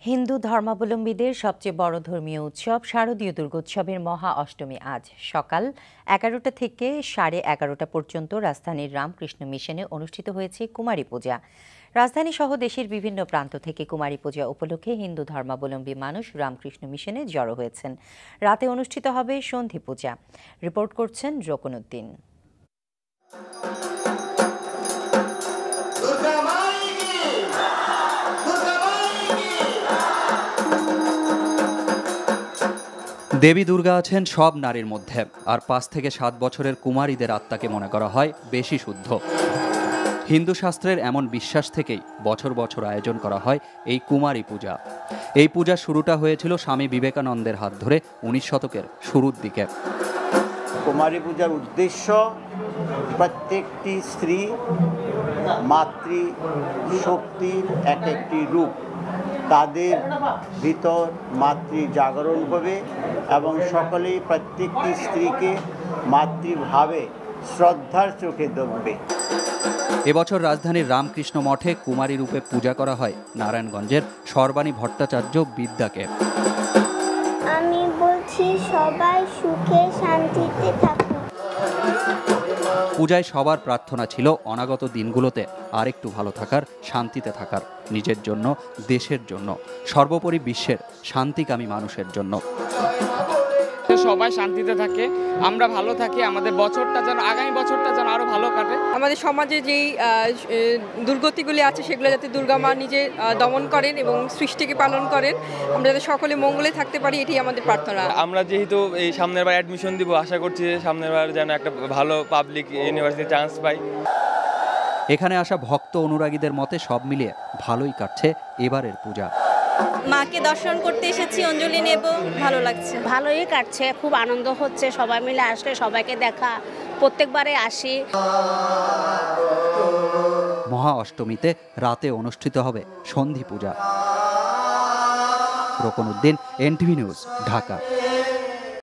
হিন্দু ধর্মাবলম্বীদের সবচেয়ে বড় ধর্মীয় উৎসব শারদীয় দুর্গোৎসবের মহা অষ্টমী আজ সকাল 11টা থেকে 11:30 পর্যন্ত রাজধানীর রামকৃষ্ণ মিশনে অনুষ্ঠিত হয়েছে কুমারী পূজা। রাজধানী সহ দেশের বিভিন্ন প্রান্ত থেকে কুমারী পূজা উপলক্ষে হিন্দু ধর্মাবলম্বী মানুষ রামকৃষ্ণ মিশনে জড়ো হয়েছেন। রাতে অনুষ্ঠিত হবে সন্ধি পূজা। রিপোর্ট করছেন রকনউদ্দিন। দেবী দুর্গা আছেন সব নারীর মধ্যে, আর 5 থেকে 7 বছরের কুমারীদের আত্মাকে মনে করা হয় বেশি শুদ্ধ। হিন্দু শাস্ত্রের এমন বিশ্বাস থেকেই বছর বছর আয়োজন করা হয় এই কুমারী পূজা। এই পূজার শুরুটা হয়েছিল স্বামী বিবেকানন্দের হাত ধরে 19 শতকের শুরুর দিকে। কুমারী পূজার উদ্দেশ্য প্রত্যেকটি স্ত্রী মাতৃশক্তির এক একটি রূপ, তাদের ভিতর মাতৃ জাগরণ হবে এবং সকলেই প্রত্যেকটি স্ত্রীকে মাতৃভাবে শ্রদ্ধার চোখে দেখবে। এবছর রাজধানীর রামকৃষ্ণ মঠে কুমারী রূপে পূজা করা হয় নারায়ণগঞ্জের সর্বাণী ভট্টাচার্য বিদ্যাকে। আমি বলছি সবাই সুখে শান্তিতে থাকুক। পূজায় সবার প্রার্থনা ছিল অনাগত দিনগুলোতে আরেকটু ভালো থাকার, শান্তিতে থাকার, নিজের জন্য, দেশের জন্য, সর্বোপরি বিশ্বের শান্তিকামী মানুষের জন্য। সবাই শান্তিতে থাকে, আমরা ভালো থাকি, আমাদের বছরটা যেন আগামী বছরটা যেন আরো ভালো কাটে। আমাদের সমাজে যেই দুর্গতিগুলি আছে সেগুলো যাতে দুর্গা মা নিজে দমন করেন এবং সৃষ্টিকে পালন করেন, আমরা যাতে সকলে মঙ্গলে থাকতে পারি, এটি আমাদের প্রার্থনা। আমরা যেহেতু এই সামনের বার অ্যাডমিশন দিব, আশা করছি সামনের বার যেন একটা ভালো পাবলিক ইউনিভার্সিটি চান্স পাই। এখানে আসা ভক্ত অনুরাগীদের মতে সব মিলিয়ে ভালোই কাটছে এবারের পূজা। মাকে দর্শন করতে এসেছি, অঞ্জলি নেব, ভালো লাগছে। ভালোই কাটছে, খুব আনন্দ হচ্ছে, সবাই মিলে আসলে সবাইকে দেখা, প্রত্যেকবারে আসি। মহা অষ্টমীতে রাতে অনুষ্ঠিত হবে সন্ধি পূজা। রকনউদ্দিন, NTV নিউজ, ঢাকা।